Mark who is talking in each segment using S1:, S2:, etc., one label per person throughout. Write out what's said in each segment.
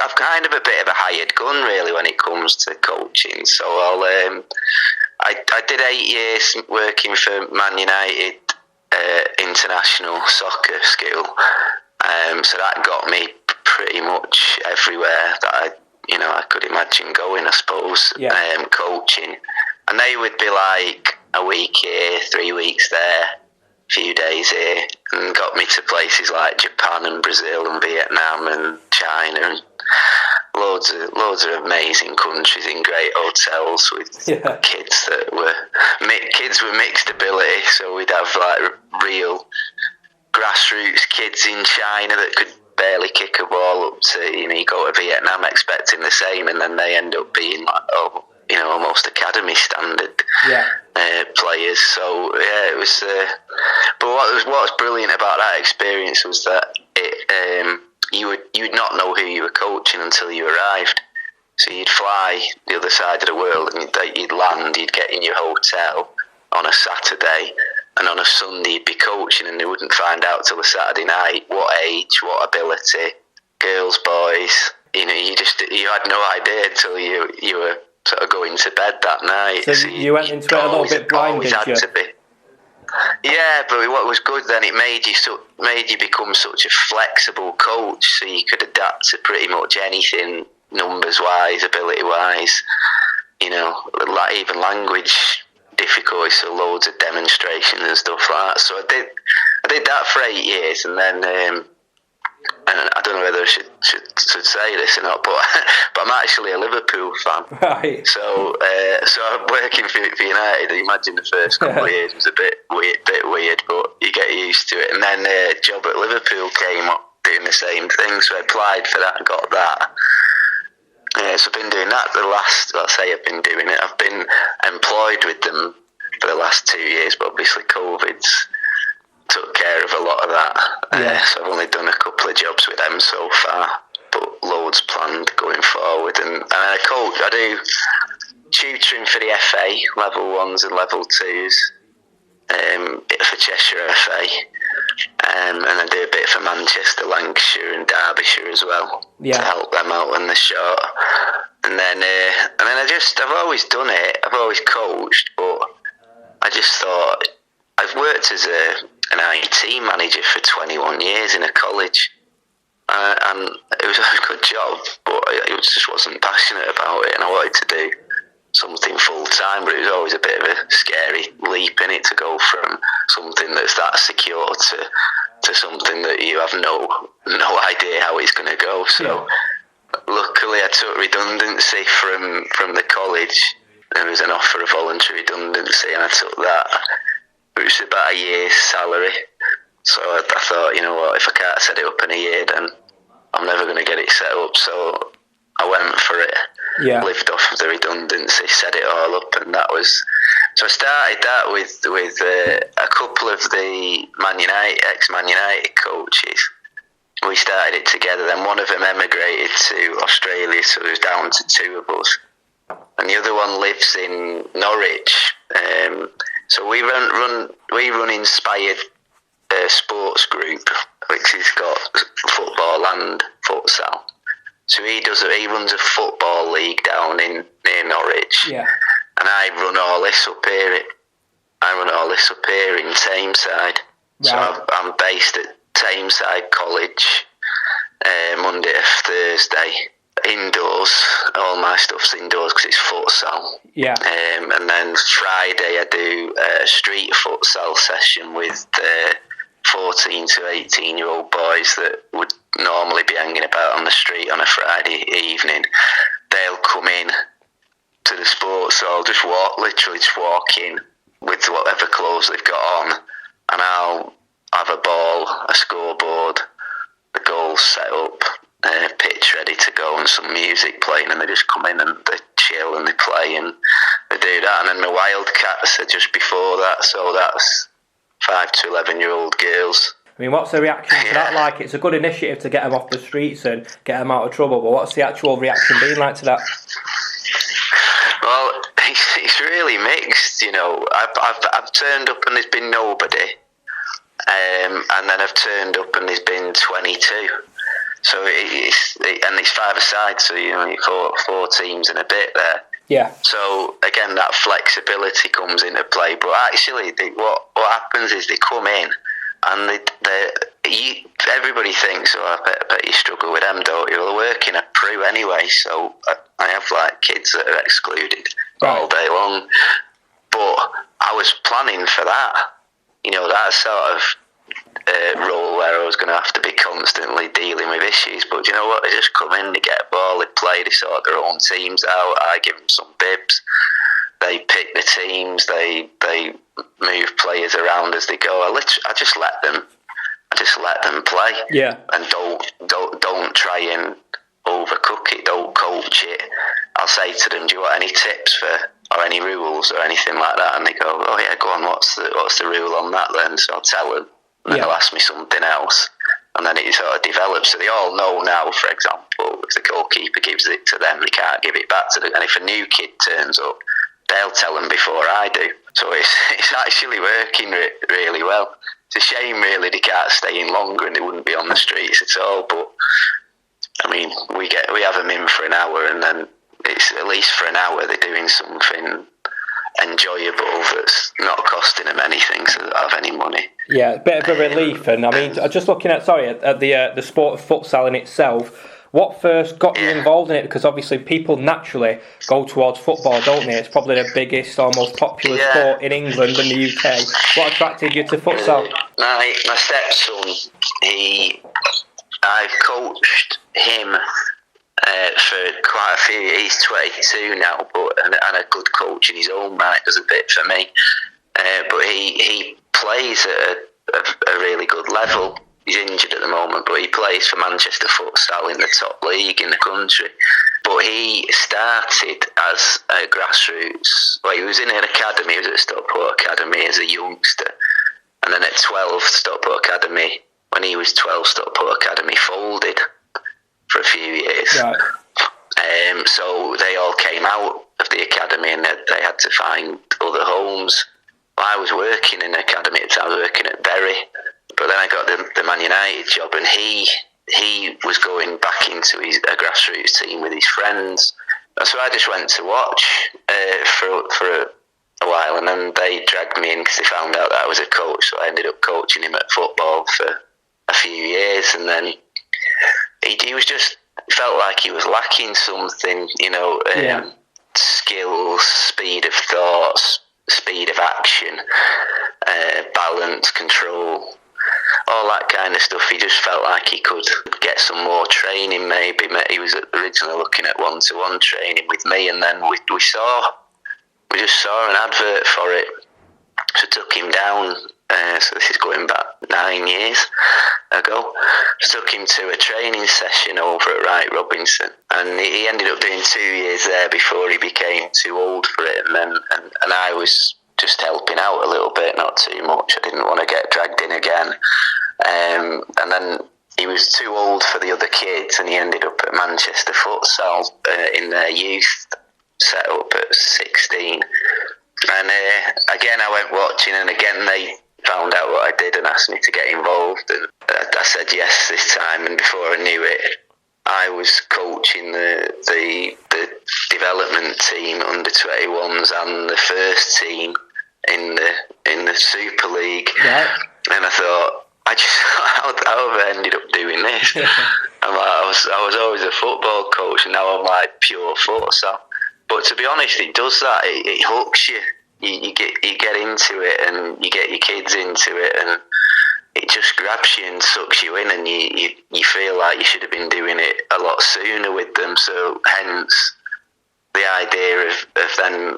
S1: I've kind of a bit of a hired gun really when it comes to coaching. So I did 8 years working for Man United international soccer school. So that got me pretty much everywhere that I could imagine going, I suppose.
S2: Yeah.
S1: Coaching, and they would be like a week here, 3 weeks there, few days here, and got me to places like Japan and Brazil and Vietnam and China and loads of amazing countries in great hotels with kids that were kids with mixed ability. So we'd have like real grassroots kids in China that could barely kick a ball up to, you go to Vietnam expecting the same, and then they end up being like, almost academy standard players. So yeah, it was. But what was brilliant about that experience was that you would not know who you were coaching until you arrived. So you'd fly the other side of the world, and you'd land, you'd get in your hotel on a Saturday, and on a Sunday you'd be coaching, and they wouldn't find out till a Saturday night what age, what ability, girls, boys. You had no idea until you were sort of going to bed that night.
S2: So you went into it a little bit blind, did you?
S1: Yeah, but what was good then, it made you become such a flexible coach, so you could adapt to pretty much anything, numbers wise, ability wise. Even language difficulties, so loads of demonstrations and stuff like that. So I did that for 8 years, and then and I don't know whether I should say this or not, but I'm actually a Liverpool fan.
S2: Right.
S1: So I'm working for United. I imagine the first couple of years was a bit weird, but you get used to it. And then a job at Liverpool came up doing the same thing, so I applied for that and got that. So I've been doing that I've been employed with them for the last 2 years, but obviously COVID's took care of a lot of that. So I've only done a couple of jobs with them so far, but loads planned going forward. And I do tutoring for the FA, level 1s and level 2s, bit for Cheshire FA, and I do a bit for Manchester, Lancashire and Derbyshire as well, to help them out when they're short. And then I've always done it, I've always coached, but I just thought, I've worked as an IT manager for 21 years in a college, and it was a good job, but I just wasn't passionate about it, and I wanted to do something full time. But it was always a bit of a scary leap in it to go from something that's that secure to something that you have no idea how it's going to go. So luckily, I took redundancy from the college. There was an offer of voluntary redundancy, and I took that. It was about a year's salary. So I thought, you know what, if I can't set it up in a year, then I'm never going to get it set up. So I went for it, lived off of the redundancy, set it all up, and that was... So I started that with a couple of the ex-Man United coaches. We started it together, then one of them emigrated to Australia, so there was down to 2 of us. And the other one lives in Norwich. So we run Inspired Sports Group, which has got football and futsal. So he runs a football league down near Norwich, and I run all this up here. In Tameside. Right. So I'm based at Tameside College, Monday to Thursday. Indoors, all my stuff's indoors because it's futsal. And then Friday I do a street futsal session with 14 to 18-year-old boys that would normally be hanging about on the street on a Friday evening. They'll come in to the sports hall, literally just walk in with whatever clothes they've got on, and I'll have a ball, a scoreboard, the goals set up, pitch ready to go, and some music playing, and they just come in and they chill and they play and they do that. And then the Wildcats are just before that, so that's 5 to 11-year-old girls.
S2: I mean, what's the reaction to that like? It's a good initiative to get them off the streets and get them out of trouble, but what's the actual reaction been like to that?
S1: Well, it's really mixed, I've turned up and there's been nobody, and then I've turned up and there's been 22. So it's five-a-side, so you four teams and a bit there.
S2: Yeah.
S1: So again, that flexibility comes into play. But actually, what happens is they come in, and everybody thinks, "Oh, I bet you struggle with them, don't you?" Well, they're working a pro anyway, so I have like kids that are excluded all day long. But I was planning for that, that sort of role where I was going to have to be constantly dealing with issues. But you know what? They just come in, they get a ball, they play, they sort their own teams out. I give them some bibs. They pick the teams. They move players around as they go. I just let them play.
S2: Yeah.
S1: And don't try and overcook it. Don't coach it. I'll say to them, "Do you want any tips or any rules or anything like that?" And they go, "Oh yeah, go on. What's the rule on that then?" So I'll tell them. And then they'll ask me something else, and then it sort of develops. So they all know now, for example, if the goalkeeper gives it to them, they can't give it back to them. And if a new kid turns up, they'll tell them before I do. So it's actually working really well. It's a shame, really, they can't stay in longer and they wouldn't be on the streets at all. But I mean, we have them in for an hour, and then it's at least for an hour they're doing something enjoyable that's not costing them anything, so they don't have any money.
S2: Yeah, a bit of a relief. And I mean, just looking at the sport of futsal in itself, what first got you involved in it? Because obviously people naturally go towards football, don't they? It's probably the biggest or most popular sport in England and the UK. What attracted you to futsal?
S1: My stepson, I've coached him for quite a few. He's 22 now, and a good coach in his own right, does a bit for me. But he plays at a really good level. He's injured at the moment, but he plays for Manchester Futsal in the top league in the country. But he started as a grassroots. Well, he was in an academy. He was at Stockport Academy as a youngster, and then at 12, Stockport Academy. When he was 12, Stockport Academy folded for a few years.
S2: Right.
S1: So they all came out of the academy and they had to find other homes. I was working in the academy at the time. I was working at Bury, but then I got the Man United job, and he was going back into a grassroots team with his friends. And so I just went to watch for a while, and then they dragged me in because they found out that I was a coach. So I ended up coaching him at football for a few years, and then he was just felt like he was lacking something, skills, speed of thoughts, speed of action, balance, control, all that kind of stuff. He just felt like he could get some more training maybe. He was originally looking at one-to-one training with me, and then we just saw an advert for it, so took him down. So this is going back 9 years ago. Took him to a training session over at Wright Robinson, and he ended up doing 2 years there before he became too old for it. And I was just helping out a little bit, not too much. I didn't want to get dragged in again. And then he was too old for the other kids, and he ended up at Manchester Futsal in their youth set up at 16. And again, I went watching, and again they found out what I did and asked me to get involved, and I said yes this time. And before I knew it, I was coaching the development team, under 21s, and the first team in the Super League. Yeah. And I thought, how have I ended up doing this? I was always a football coach, and now I'm like pure futsal. But to be honest, it does that. It hooks you. You get into it, and you get your kids into it, and it just grabs you and sucks you in, and you feel like you should have been doing it a lot sooner with them. So hence the idea of then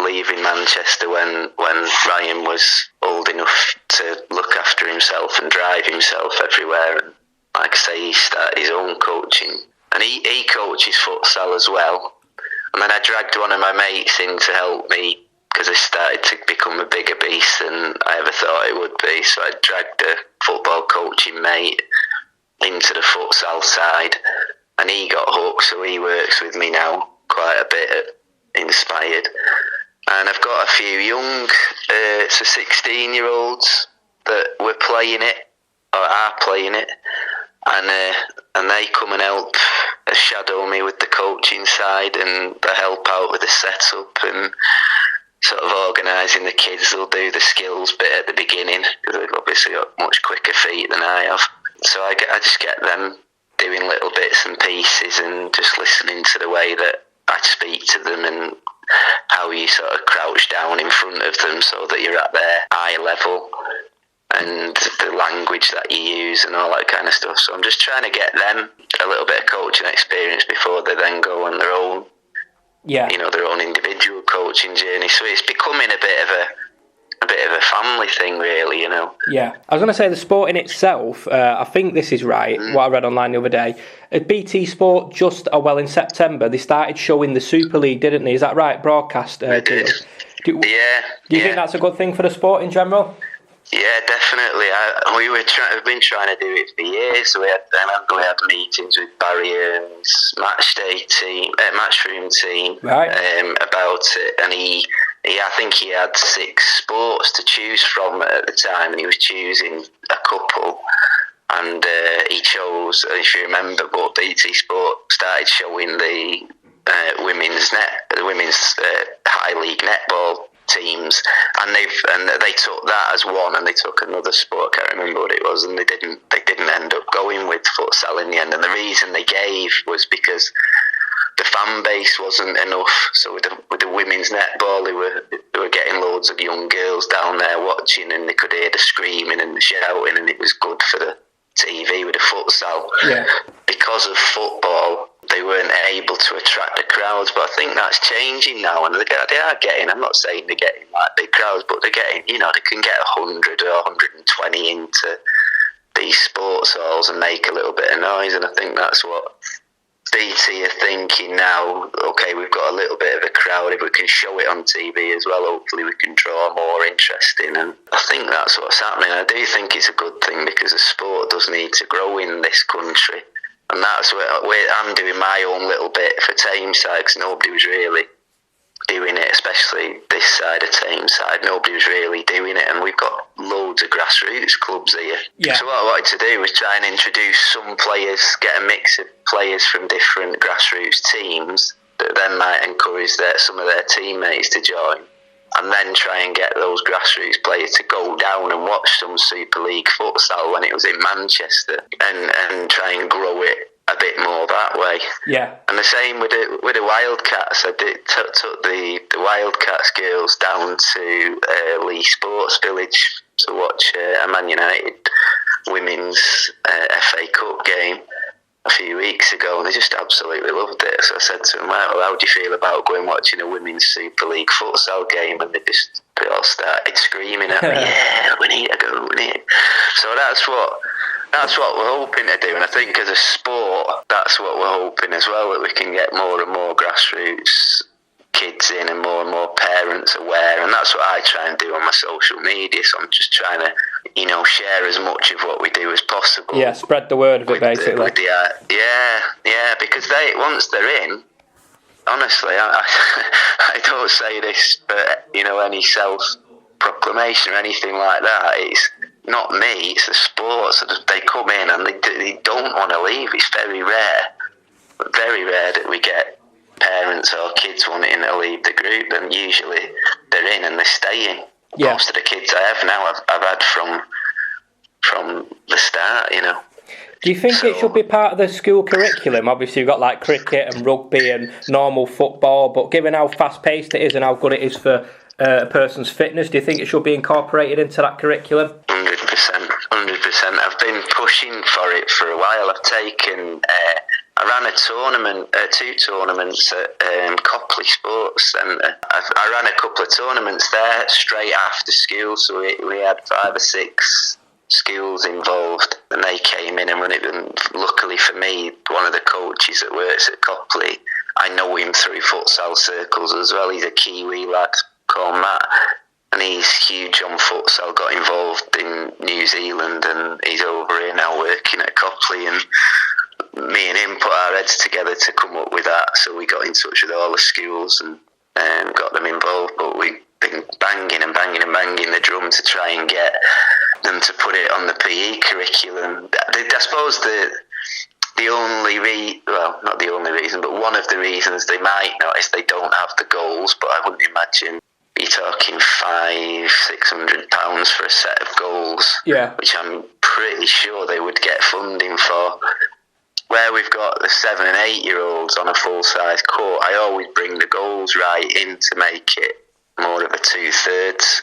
S1: leaving Manchester when Ryan was old enough to look after himself and drive himself everywhere. And like I say, he started his own coaching, and he coaches futsal as well. And then I dragged one of my mates in to help me, because I started to become a bigger beast than I ever thought it would be. So I dragged a football coaching mate into the futsal side, and he got hooked, so he works with me now quite a bit at Inspired. And I've got a few young, 16-year-olds that were playing it, or are playing it. and they come and help shadow me with the coaching side, and they help out with the setup and sort of organising the kids. They'll do the skills bit at the beginning because they've obviously got much quicker feet than I have. So I just get them doing little bits and pieces and just listening to the way that I speak to them and how you sort of crouch down in front of them so that you're at their eye level, and the language that you use and all that kind of stuff. So I'm just trying to get them a little bit of coaching experience before they then go on their own, their own individual coaching journey. So it's becoming a bit of a family thing, really,
S2: Yeah. I was going to say the sport in itself, I think this is right, what I read online the other day. At BT Sport, in September, they started showing the Super League, didn't they? Is that right? Broadcast deal. Do you think that's a good thing for the sport in general?
S1: Yeah, definitely. We've been trying to do it for years. So we had meetings with Barry Earns, matchroom team, about it, and I think he had 6 sports to choose from at the time, and he was choosing a couple. And he chose, if you remember, but BT Sport started showing the women's high league netball teams, and they took that as one, and they took another sport. I can't remember what it was, and they didn't end up going with futsal in the end. And the reason they gave was because the fan base wasn't enough. So with the women's netball, they were getting loads of young girls down there watching, and they could hear the screaming and the shouting, and it was good for the TV. With the futsal, because of football, they weren't able to attract the crowds. But I think that's changing now, and they are getting, I'm not saying they're getting like big crowds, but they're getting, they can get 100 or 120 into these sports halls and make a little bit of noise. And I think that's what BT are thinking now. Okay, we've got a little bit of a crowd. If we can show it on TV as well, hopefully we can draw more interest in. And I think that's what's happening. I do think it's a good thing, because the sport does need to grow in this country. And that's where I'm doing my own little bit for Tameside, because nobody was really doing it, especially this side of Tameside. Nobody was really doing it, and we've got loads of grassroots clubs here. Yeah. So what I wanted to do was try and introduce some players, get a mix of players from different grassroots teams that then might encourage some of their teammates to join, and then try and get those grassroots players to go down and watch some Super League futsal when it was in Manchester, and try and grow it a bit more that way. Yeah. And the same with the Wildcats. I took the Wildcats girls down to Lee Sports Village to watch a Man United women's FA Cup game a few weeks ago, and they just absolutely loved it. So I said to them, well, how do you feel about going watching a women's Super League futsal game? And they all started screaming at me, yeah, we need to go, we need. So that's what we're hoping to do, and I think as a sport, that's what we're hoping as well, that we can get more and more grassroots kids in and more parents aware, and that's what I try and do on my social media. So I'm just trying to, share as much of what we do as possible. Yeah, spread the word of it, basically. Because once they're in, honestly, I don't say this for any self-proclamation or anything like that. It's not me, it's the sport. So they come in and they don't want to leave. It's very rare that we get parents or kids wanting to leave the group, and usually they're in and they're staying. Yeah. Most of the kids I have now, I've had from the start,
S2: Do you think it should be part of the school curriculum? Obviously, you've got like cricket and rugby and normal football, but given how fast-paced it is and how good it is for a person's fitness, do you think it should be incorporated into that curriculum?
S1: 100%. I've been pushing for it for a while. I've taken... I ran a tournament, 2 tournaments at Copley Sports Centre. I ran a couple of tournaments there straight after school, so we had 5 or 6 schools involved, and they came in and run it. And luckily for me, one of the coaches that works at Copley, I know him through futsal circles as well. He's a Kiwi lad called Matt, and he's huge on futsal, got involved in New Zealand, and he's over here now working at Copley, and me and him put our heads together to come up with that. So we got in touch with all the schools and got them involved, but we've been banging the drum to try and get them to put it on the PE curriculum. I suppose the only not the only reason, but one of the reasons they might not is they don't have the goals. But I wouldn't imagine you're talking £500-600 for a set of goals, which I'm pretty sure they would get funding for. Where we've got the 7 and 8 year olds on a full size court, I always bring the goals right in to make it more of a 2/3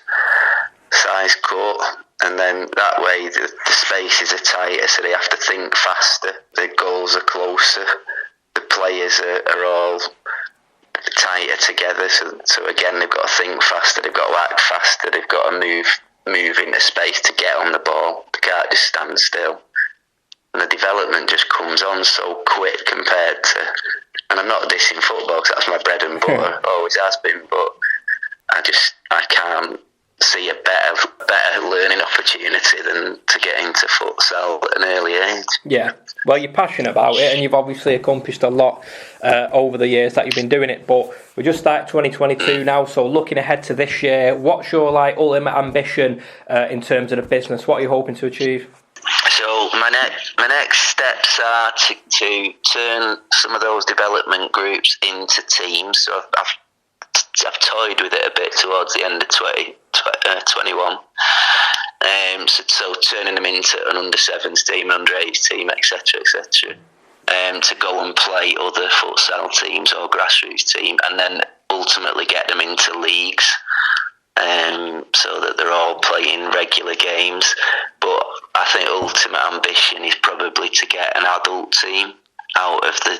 S1: size court, and then that way the spaces are tighter, so they have to think faster. The goals are closer. The players are all tighter together, so again they've got to think faster, they've got to act faster, they've got to move into space to get on the ball. They can't just stand still, and the development just comes on so quick compared to, and I'm not dissing football because that's my bread and butter, always has been, but I can't see a better learning opportunity than to get into futsal at an early age.
S2: Yeah, well, you're passionate about it, and you've obviously accomplished a lot over the years that you've been doing it. But we just started 2022 now, so looking ahead to this year, what's your ultimate ambition in terms of the business? What are you hoping to achieve?
S1: So my next steps are to turn some of those development groups into teams. So I've toyed with it a bit towards the end of 2021. So turning them into an under-7s team, under-8s team, etc., to go and play other futsal teams or grassroots team, and then ultimately get them into leagues, so that they're all playing regular games. But I think ultimate ambition is probably to get an adult team out of the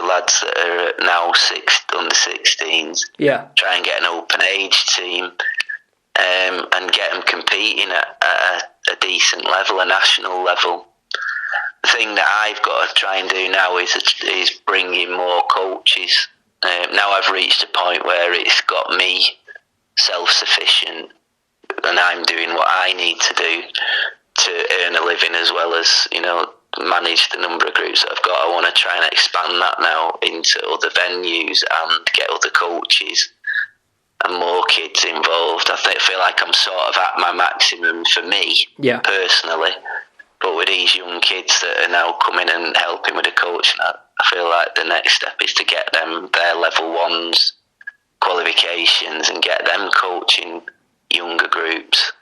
S1: lads that are now under 16s.
S2: Yeah.
S1: Try and get an open age team, and get them competing at a decent level, a national level. The thing that I've got to try and do now is bring in more coaches. Now I've reached a point where it's got me self-sufficient, and I'm doing what I need to do to earn a living as well as, manage the number of groups that I've got. I want to try and expand that now into other venues and get other coaches and more kids involved. I feel like I'm sort of at my maximum for me, personally. But with these young kids that are now coming and helping with the coaching, I feel like the next step is to get them their level 1s qualifications and get them coaching younger groups.